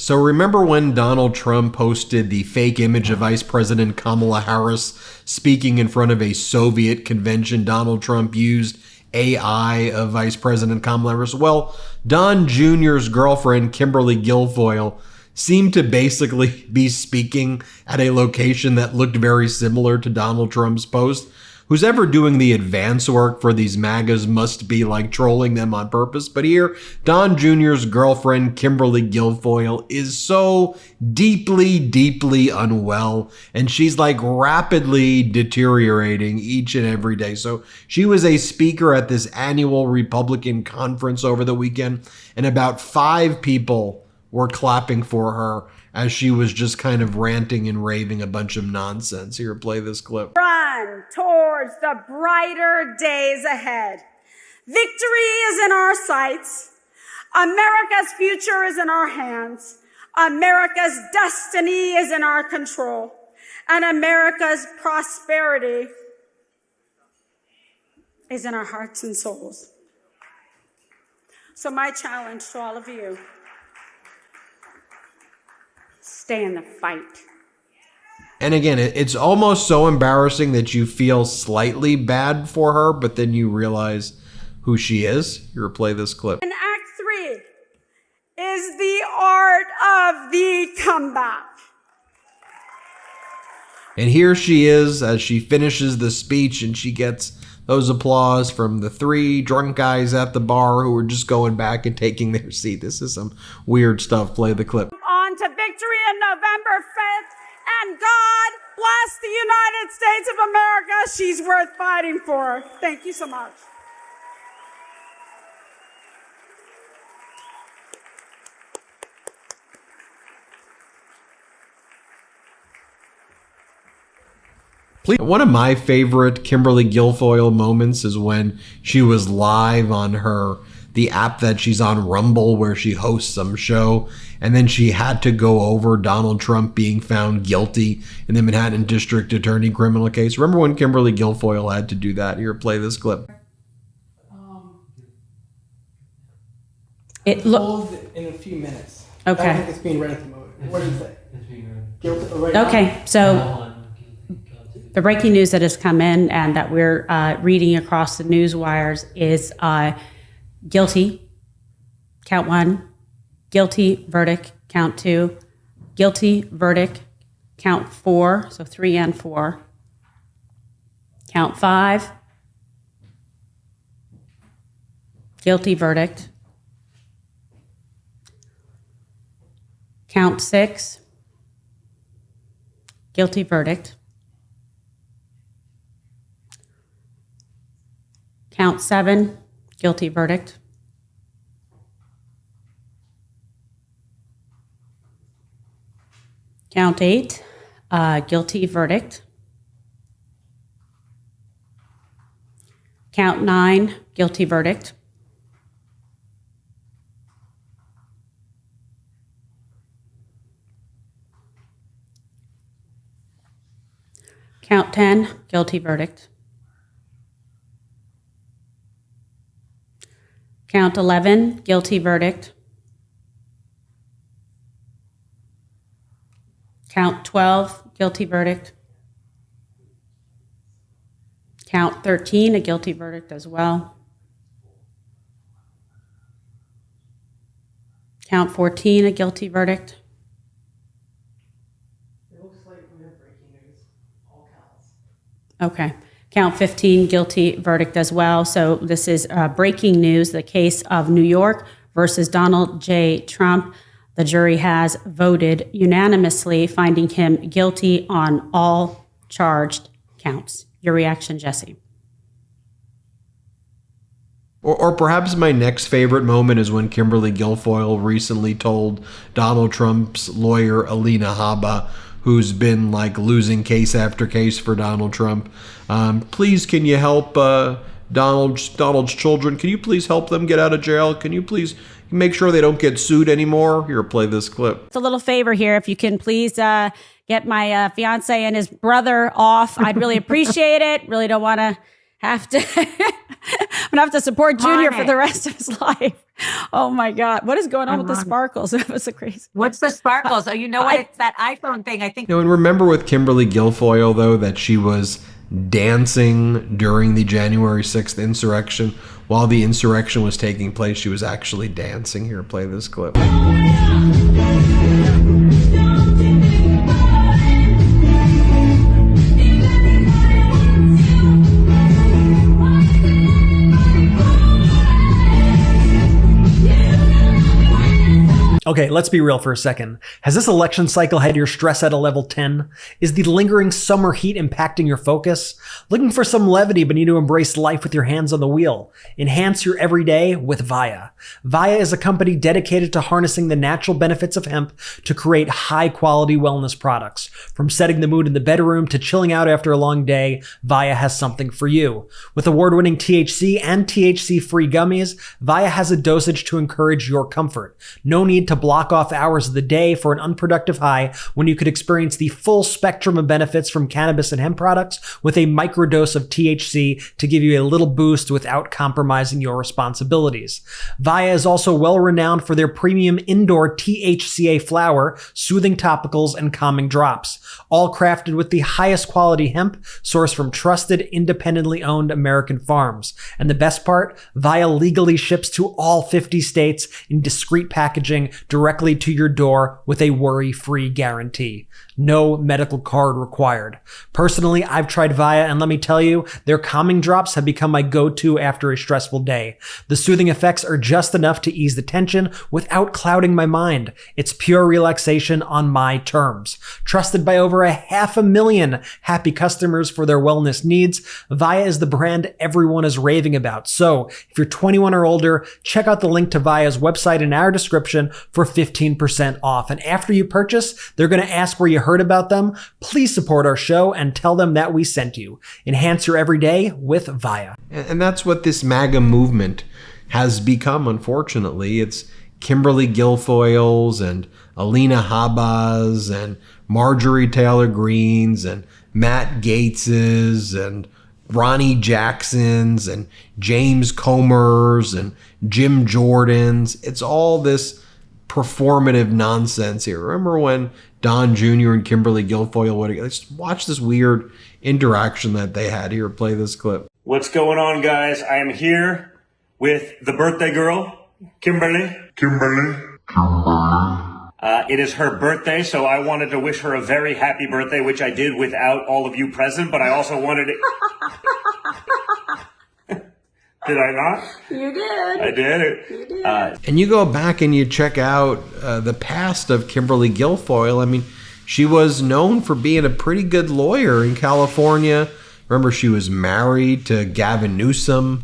So remember when Donald Trump posted the fake image of Vice President Kamala Harris speaking in front of a Soviet convention? Donald Trump used AI of Vice President Kamala Harris. Well, Don Jr.'s girlfriend, Kimberly Guilfoyle, seemed to basically be speaking at a location that looked very similar to Donald Trump's post. Who's ever doing the advance work for these MAGAs must be like trolling them on purpose. But here, Don Jr.'s girlfriend, Kimberly Guilfoyle, is so deeply, deeply unwell. And she's like rapidly deteriorating each and every day. So she was a speaker at this annual Republican conference over the weekend. And about 5 people were clapping for her as she was just kind of ranting and raving a bunch of nonsense. Here, play this clip. Run towards the brighter days ahead. Victory is in our sights. America's future is in our hands. America's destiny is in our control. And America's prosperity is in our hearts and souls. So my challenge to all of you, stay in the fight. And again, it's almost so embarrassing that you feel slightly bad for her, but then you realize who she is. Here, play this clip. And Act 3 is the art of the comeback. And here she is as she finishes the speech, and she gets those applause from the 3 drunk guys at the bar who are just going back and taking their seat. This is some weird stuff. Play the clip. On to victory on November 5th, and God bless the United States of America. She's worth fighting for. Thank you so much. One of my favorite Kimberly Guilfoyle moments is when she was live on the app that she's on, Rumble, where she hosts some show, and then she had to go over Donald Trump being found guilty in the Manhattan District Attorney criminal case. Remember when Kimberly Guilfoyle had to do that? Here, play this clip. It looks in a few minutes. Okay. I don't think it's being read at the moment. What do you say? It's being Guilty, right read. now? Okay, so the breaking news that has come in and that we're reading across the news wires is guilty, count 1, guilty verdict, count 2, guilty verdict, count 4, so 3 and 4, count 5, guilty verdict, count 6, guilty verdict, count 7, guilty verdict, count 8, guilty verdict, count 9, guilty verdict, count 10, guilty verdict, count 11, guilty verdict, count 12, guilty verdict, count 13, a guilty verdict as well, count 14, a guilty verdict. It looks like we have breaking news. All counts. Okay. Count 15, guilty verdict as well. So this is breaking news, the case of New York versus Donald J. Trump. The jury has voted unanimously, finding him guilty on all charged counts. Your reaction, Jesse? Or perhaps my next favorite moment is when Kimberly Guilfoyle recently told Donald Trump's lawyer, Alina Habba, who's been like losing case after case for Donald Trump, please, can you help Donald's children? Can you please help them get out of jail? Can you please make sure they don't get sued anymore? Here, play this clip. It's a little favor here. If you can please get my fiance and his brother off, I'd really appreciate it. Really don't want to have to I'm gonna have to support Junior for the rest of his life. Oh my God. What is going on with the sparkles? That was so crazy. What's the sparkles? Oh, you know what? It's that iPhone thing. I think. You know, and remember with Kimberly Guilfoyle, though, that she was dancing during the January 6th insurrection. While the insurrection was taking place, she was actually dancing. Here, play this clip. Okay, let's be real for a second. Has this election cycle had your stress at a level 10? Is the lingering summer heat impacting your focus? Looking for some levity but need to embrace life with your hands on the wheel? Enhance your everyday with Via. Via is a company dedicated to harnessing the natural benefits of hemp to create high-quality wellness products. From setting the mood in the bedroom to chilling out after a long day, Via has something for you. With award-winning THC and THC-free gummies, Via has a dosage to encourage your comfort. No need to block off hours of the day for an unproductive high when you could experience the full spectrum of benefits from cannabis and hemp products with a microdose of THC to give you a little boost without compromising your responsibilities. Via is also well renowned for their premium indoor THCA flower, soothing topicals, and calming drops, all crafted with the highest quality hemp sourced from trusted, independently owned American farms. And the best part, Via legally ships to all 50 states in discreet packaging directly to your door with a worry-free guarantee. No medical card required. Personally, I've tried Via, and let me tell you, their calming drops have become my go-to after a stressful day. The soothing effects are just enough to ease the tension without clouding my mind. It's pure relaxation on my terms. Trusted by over 500,000 happy customers for their wellness needs, Via is the brand everyone is raving about. So, if you're 21 or older, check out the link to Via's website in our description for 15% off. And after you purchase, they're going to ask where you heard about them. Please support our show and tell them that we sent you. Enhance your everyday with Via. And that's what this MAGA movement has become, unfortunately. It's Kimberly Guilfoyles and Alina Habas and Marjorie Taylor Greens and Matt Gaetzes and Ronnie Jacksons and James Comers and Jim Jordans. It's all this performative nonsense here. Remember when Don Jr. and Kimberly Guilfoyle would just watch this weird interaction that they had here? Play this clip. What's going on, guys? I am here with the birthday girl, Kimberly. It is her birthday, so I wanted to wish her a very happy birthday, which I did without all of you present, but I also wanted it. Did I not? You did. I did. You did. And you go back and you check out the past of Kimberly Guilfoyle. I mean, she was known for being a pretty good lawyer in California. Remember, she was married to Gavin Newsom.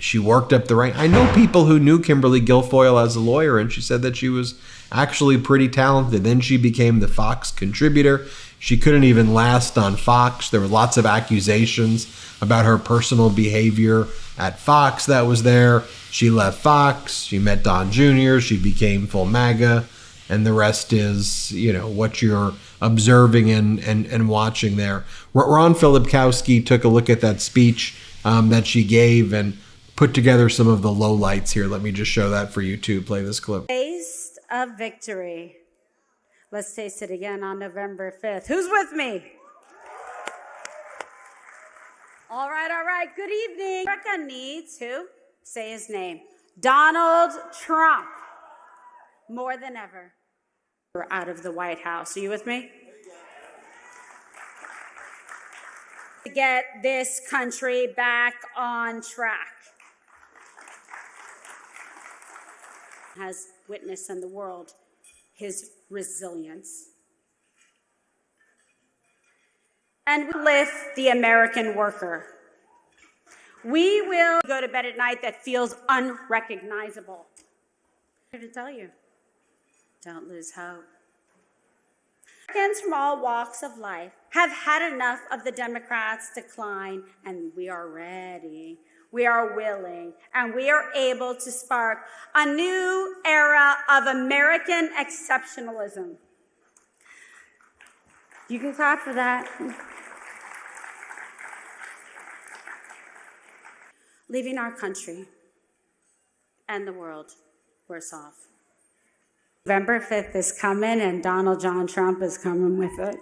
She worked up the rank. I know people who knew Kimberly Guilfoyle as a lawyer, and she said that she was actually pretty talented. Then she became the Fox contributor. She couldn't even last on Fox. There were lots of accusations about her personal behavior at Fox that was there. She left Fox. She met Don Jr. She became full MAGA. And the rest is, you know, what you're observing and watching there. Ron Filipkowski took a look at that speech that she gave and put together some of the lowlights here. Let me just show that for you too. Play this clip. Taste of victory. Let's taste it again on November 5th. Who's with me? All right. Good evening. America needs who? Say his name. Donald Trump. More than ever. We're out of the White House. Are you with me? To get this country back on track. Has witnessed in the world his resilience. And we lift the American worker. We will go to bed at night that feels unrecognizable. I'm here to tell you, don't lose hope. Americans from all walks of life have had enough of the Democrats' decline, and we are ready. We are willing, and we are able to spark a new era of American exceptionalism. You can clap for that. leaving our country and the world worse off. November 5th is coming, and Donald John Trump is coming with it.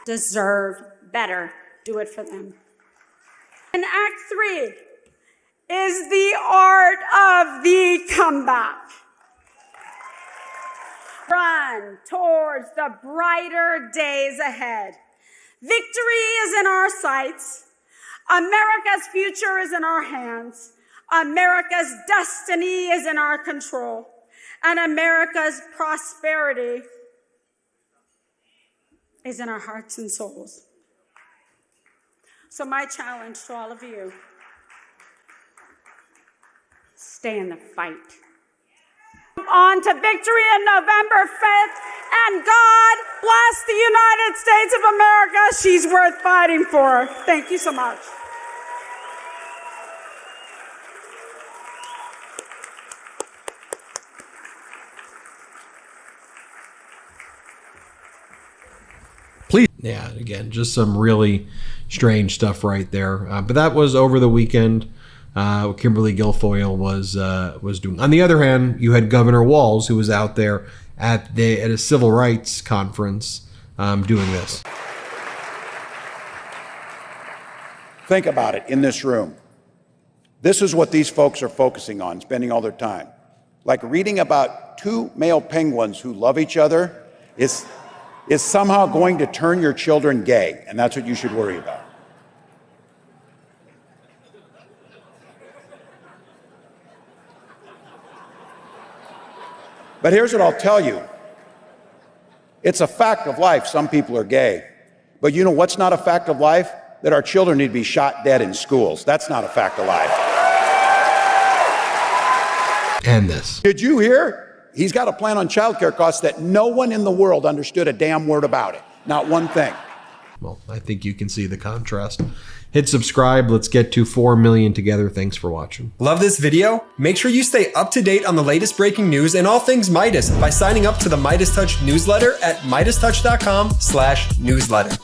Deserve better. Do it for them. And Act 3 is the art of the comeback. Run towards the brighter days ahead. Victory is in our sights. America's future is in our hands. America's destiny is in our control. And America's prosperity is in our hearts and souls. So my challenge to all of you, stay in the fight. On to victory on November 5th, and God bless the United States of America. She's worth fighting for. Thank you so much. Please. Yeah, again, just some really strange stuff right there. But that was over the weekend. What Kimberly Guilfoyle was doing. On the other hand, you had Governor Walz, who was out there at a civil rights conference doing this. Think about it in this room. This is what these folks are focusing on, spending all their time. Like reading about two male penguins who love each other is somehow going to turn your children gay, and that's what you should worry about. But here's what I'll tell you. It's a fact of life. Some people are gay. But you know what's not a fact of life? That our children need to be shot dead in schools. That's not a fact of life. And this. Did you hear? He's got a plan on childcare costs that no one in the world understood a damn word about it. Not one thing. Well, I think you can see the contrast. Hit subscribe. Let's get to 4 million together. Thanks for watching. Love this video? Make sure you stay up to date on the latest breaking news and all things Meidas by signing up to the MeidasTouch newsletter at MeidasTouch.com/newsletter.